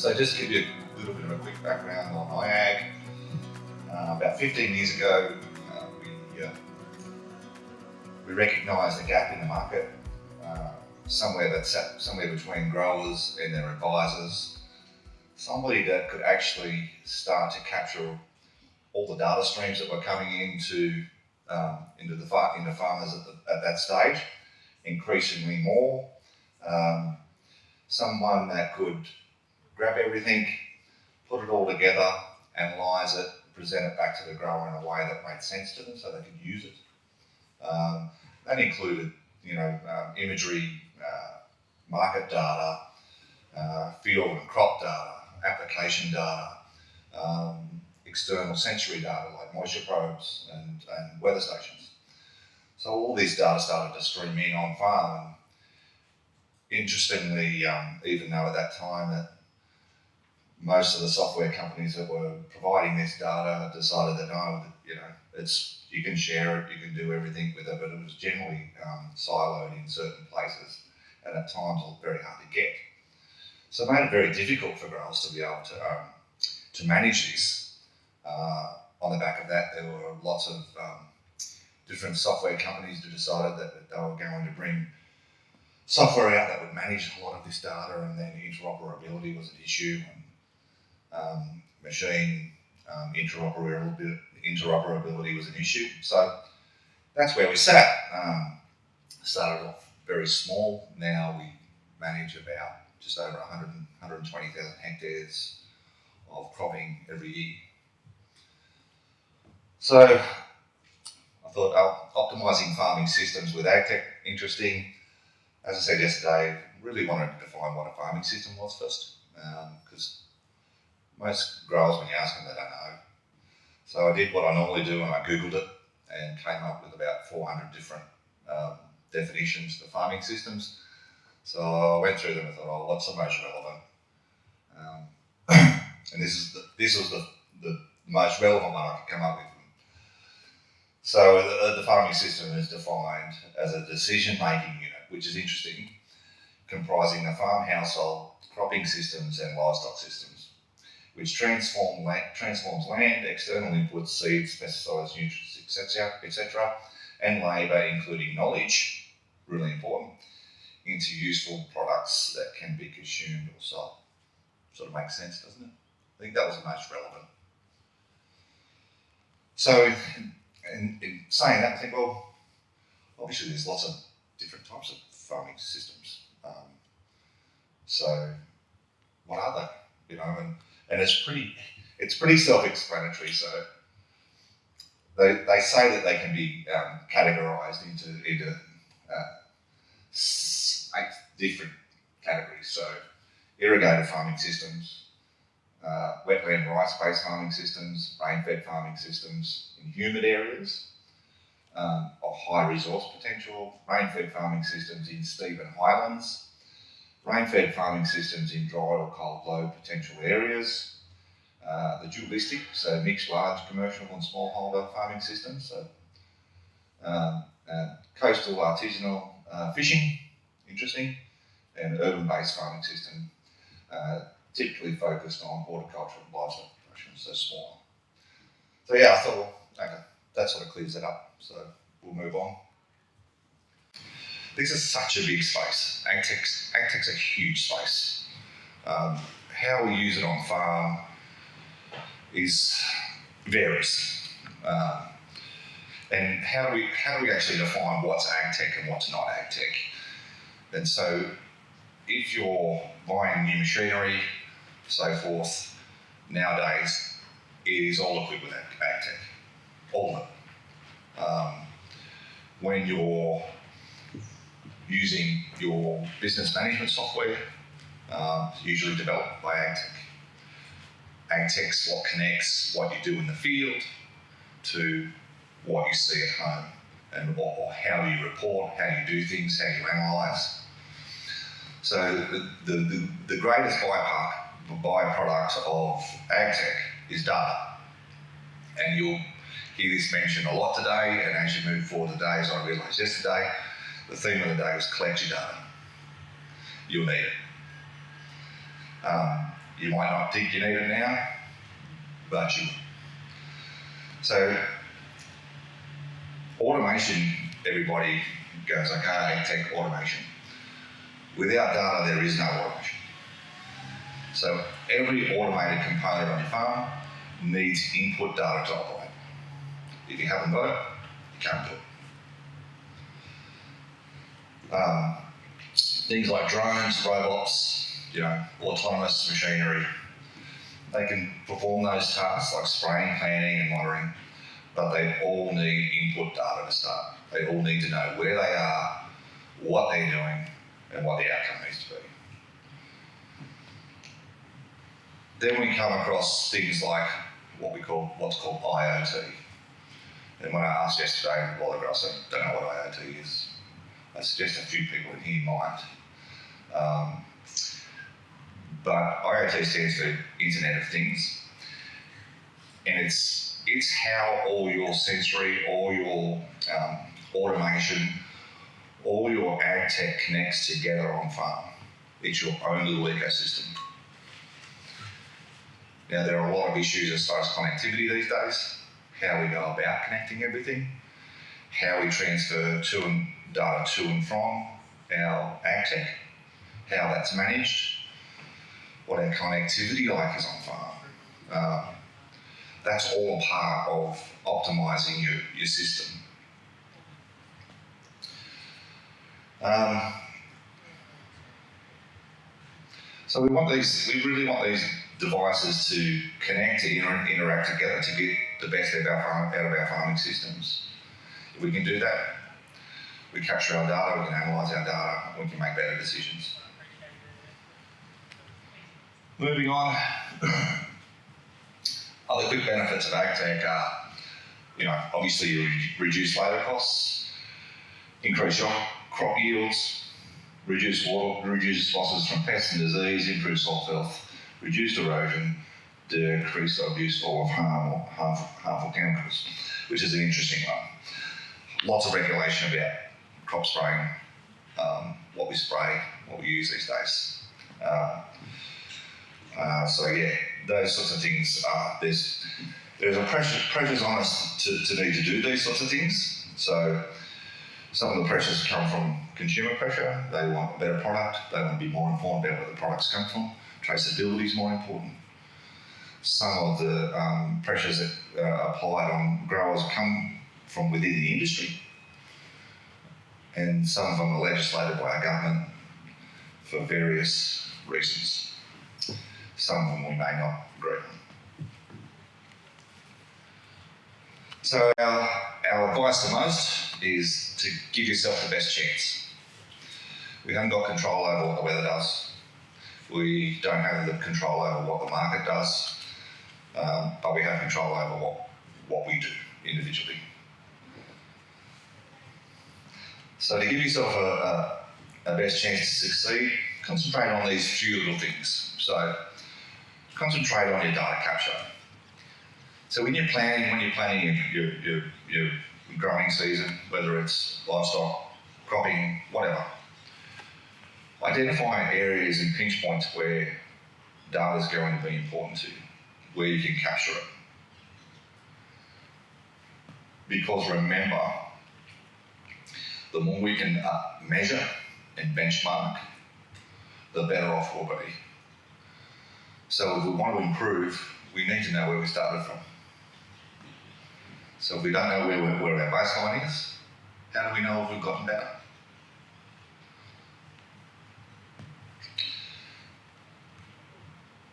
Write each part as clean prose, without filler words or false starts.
So just to give you a little bit of a quick background on iAg, about 15 years ago, we recognised a gap in the market, somewhere that sat somewhere between growers and their advisors, somebody that could actually start to capture all the data streams that were coming into farmers at that stage, increasingly more. Someone that could grab everything, put it all together, analyse it, present it back to the grower in a way that made sense to them so they could use it. That included, imagery, market data, field and crop data, application data, external sensory data like moisture probes and weather stations. So all this data started to stream in on farm. And interestingly, even though at that time that most of the software companies that were providing this data decided that you can share it, you can do everything with it, but it was generally siloed in certain places and at times very hard to get. So it made it very difficult for growers to be able to manage this. On the back of that, there were lots of different software companies that decided that they were going to bring software out that would manage a lot of this data, and then interoperability was an issue, and machine interoperability was an issue. So that's where we sat. Started off very small. Now we manage about just over 120,000 hectares of cropping every year. So I thought optimising farming systems with AgTech, interesting. As I said yesterday, really wanted to define what a farming system was first, because most growers, when you ask them, they don't know. So I did what I normally do, and I Googled it and came up with about 400 different definitions for farming systems. So I went through them and thought, what's the most relevant? And this was the most relevant one I could come up with. So the farming system is defined as a decision-making unit, which is interesting, comprising the farm, household, cropping systems and livestock systems, which transforms land, external inputs, seeds, pesticides, nutrients, etc., and labour, including knowledge, really important, into useful products that can be consumed or sold. Sort of makes sense, doesn't it? I think that was the most relevant. So in saying that, I think, well, obviously there's lots of different types of farming systems. So what are they? And it's pretty self-explanatory. So they say that they can be categorised into 8 different categories. So irrigated farming systems, wetland rice-based farming systems, rain-fed farming systems in humid areas of high resource potential, rain-fed farming systems in steep and highlands, rain-fed farming systems in dry or cold low potential areas, the dualistic, so mixed large commercial and smallholder farming systems, so coastal artisanal fishing, interesting, and urban-based farming system, typically focused on horticulture and livestock production, so smaller. So yeah, I thought, well, okay, that sort of clears it up, so we'll move on. This is such a big space. AgTech's a huge space. How we use it on farm varies. And how do we actually define what's AgTech and what's not AgTech? And so if you're buying new machinery, so forth, nowadays it is all equipped with AgTech, all of it. When you're using your business management software, usually developed by AgTech. AgTech's what connects what you do in the field to what you see at home, and or how you report, how you do things, how you analyse. So the greatest byproduct of AgTech is data. And you'll hear this mentioned a lot today, and as you move forward today, as I realised yesterday, the theme of the day was collect your data. You'll need it. You might not think you need it now, but you will. So automation, everybody goes like, AgTech automation. Without data, there is no automation. So every automated component on your farm needs input data to operate. If you haven't got it, you can't do it. Things like drones, robots, autonomous machinery, they can perform those tasks like spraying, planting and monitoring, but they all need input data to start. They all need to know where they are, what they're doing, and what the outcome needs to be. Then we come across things like what's called IoT. And when I asked yesterday a while ago, I said, don't know what IoT is. I suggest a few people in here might. But IoT stands for Internet of Things. And it's how all your sensory, all your automation, all your AgTech connects together on farm. It's your own little ecosystem. Now, there are a lot of issues as far as connectivity these days, how we go about connecting everything, how we transfer data to and from our AgTech, how that's managed, what our connectivity like is on farm. That's all part of optimising your system. So we really want these devices to connect, to interact together to get the best out of our farming systems. If we can do that, we capture our data, we can analyse our data, we can make better decisions. Moving on, other quick benefits of AgTech are, obviously you reduce labour costs, increase your crop yields, reduce losses from pests and disease, improve soil health, reduce erosion, decrease the use of harmful chemicals, which is an interesting one. Lots of regulation about crop spraying, what we spray, what we use these days. So yeah, those sorts of things. There's a pressures on us to need to do these sorts of things. So some of the pressures come from consumer pressure. They want a better product. They want to be more informed about where the products come from. Traceability is more important. Some of the pressures that are applied on growers come from within the industry, and some of them are legislated by our government for various reasons. Some of them we may not agree on. So our advice to most is to give yourself the best chance. We haven't got control over what the weather does. We don't have the control over what the market does, but we have control over what we do individually. So to give yourself a best chance to succeed, concentrate on these few little things. So concentrate on your data capture. So when you're planning your growing season, whether it's livestock, cropping, whatever, identify areas and pinch points where data is going to be important to you, where you can capture it. Because remember, the more we can measure and benchmark, the better off we'll be. So if we want to improve, we need to know where we started from. So if we don't know where our baseline is, how do we know if we've gotten better?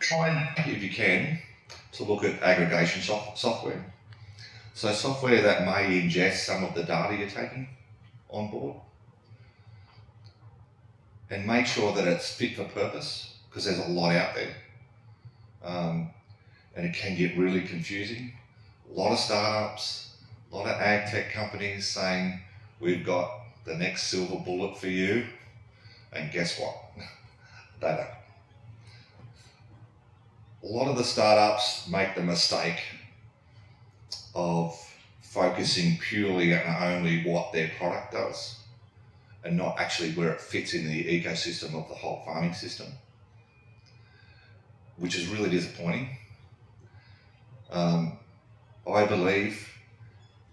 Try, if you can, to look at aggregation software. So software that may ingest some of the data you're taking on board, and make sure that it's fit for purpose, because there's a lot out there. And it can get really confusing. A lot of startups, a lot of AgTech companies saying, we've got the next silver bullet for you, and guess what? They don't. A lot of the startups make the mistake of focusing purely on only what their product does, and not actually where it fits in the ecosystem of the whole farming system. which is really disappointing. I believe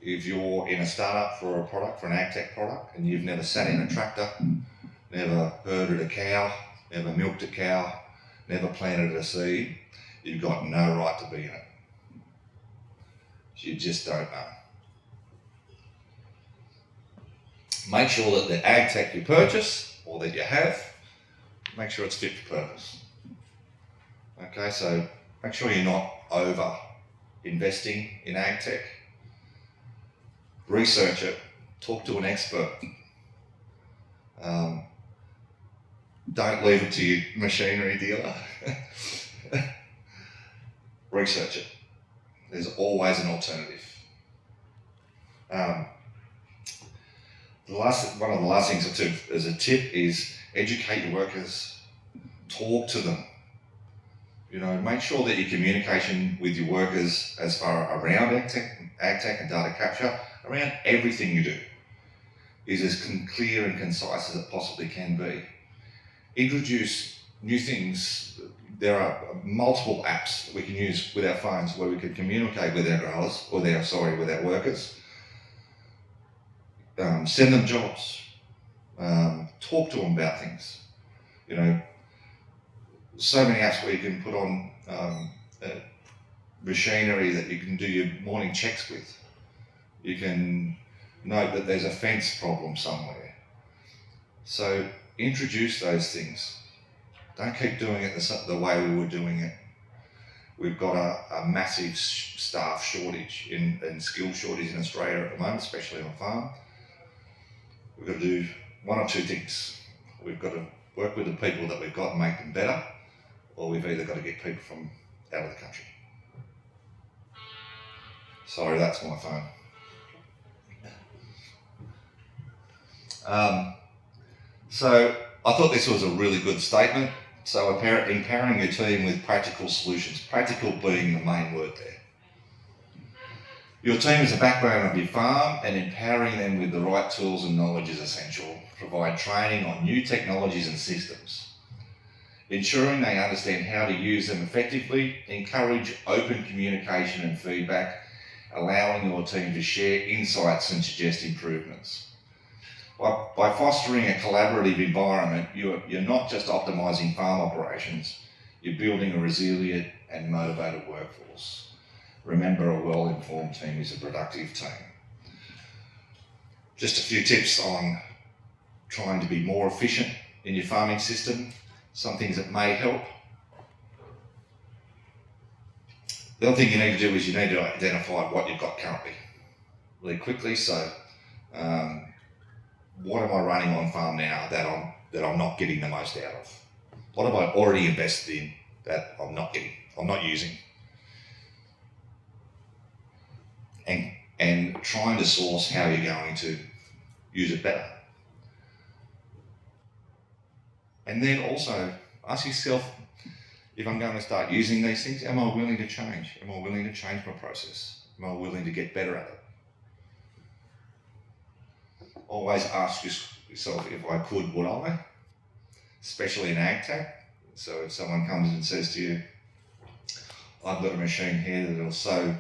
if you're in a startup for a product, for an AgTech product, and you've never sat in a tractor, never herded a cow, never milked a cow, never planted a seed, you've got no right to be in it. You just don't know. Make sure that the AgTech you purchase or that you have, make sure it's fit for purpose. Okay, so make sure you're not over investing in AgTech. Research it, talk to an expert. Don't leave it to your machinery dealer. Research it. There's always an alternative. One of the last things I took as a tip is educate your workers, talk to them. You know, make sure that your communication with your workers as far around AgTech and data capture, around everything you do, is as clear and concise as it possibly can be. Introduce new things. There are multiple apps that we can use with our phones where we can communicate with our growers, with our workers. Send them jobs. Talk to them about things. You know, so many apps where you can put on machinery that you can do your morning checks with. You can note that there's a fence problem somewhere. So introduce those things. Don't keep doing it the way we were doing it. We've got a massive staff shortage and skill shortage in Australia at the moment, especially on farm. We've got to do one or two things. We've got to work with the people that we've got and make them better, or we've either got to get people from out of the country. Sorry, that's my phone. So I thought this was a really good statement. So empowering your team with practical solutions, practical being the main word there. Your team is the backbone of your farm, and empowering them with the right tools and knowledge is essential. Provide training on new technologies and systems. Ensuring they understand how to use them effectively, encourage open communication and feedback, allowing your team to share insights and suggest improvements. By fostering a collaborative environment, you're not just optimising farm operations, you're building a resilient and motivated workforce. Remember, a well-informed team is a productive team. Just a few tips on trying to be more efficient in your farming system, some things that may help. The other thing you need to do is you need to identify what you've got currently really quickly. So, what am I running on farm now that I'm not getting the most out of? What have I already invested in that I'm not using? And trying to source how you're going to use it better. And then also ask yourself, if I'm going to start using these things, am I willing to change? Am I willing to change my process? Am I willing to get better at it? Always ask yourself, if I could, would I? Especially in AgTech. So if someone comes and says to you, I've got a machine here that'll sow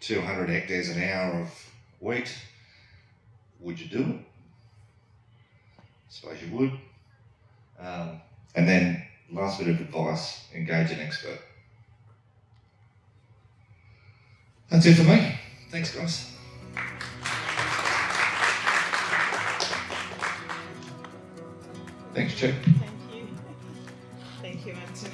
200 hectares an hour of wheat, would you do it? I suppose you would. And then last bit of advice, engage an expert. That's it for me. Thanks, guys. Thanks, Chief. Thank you. Thank you, Anthony.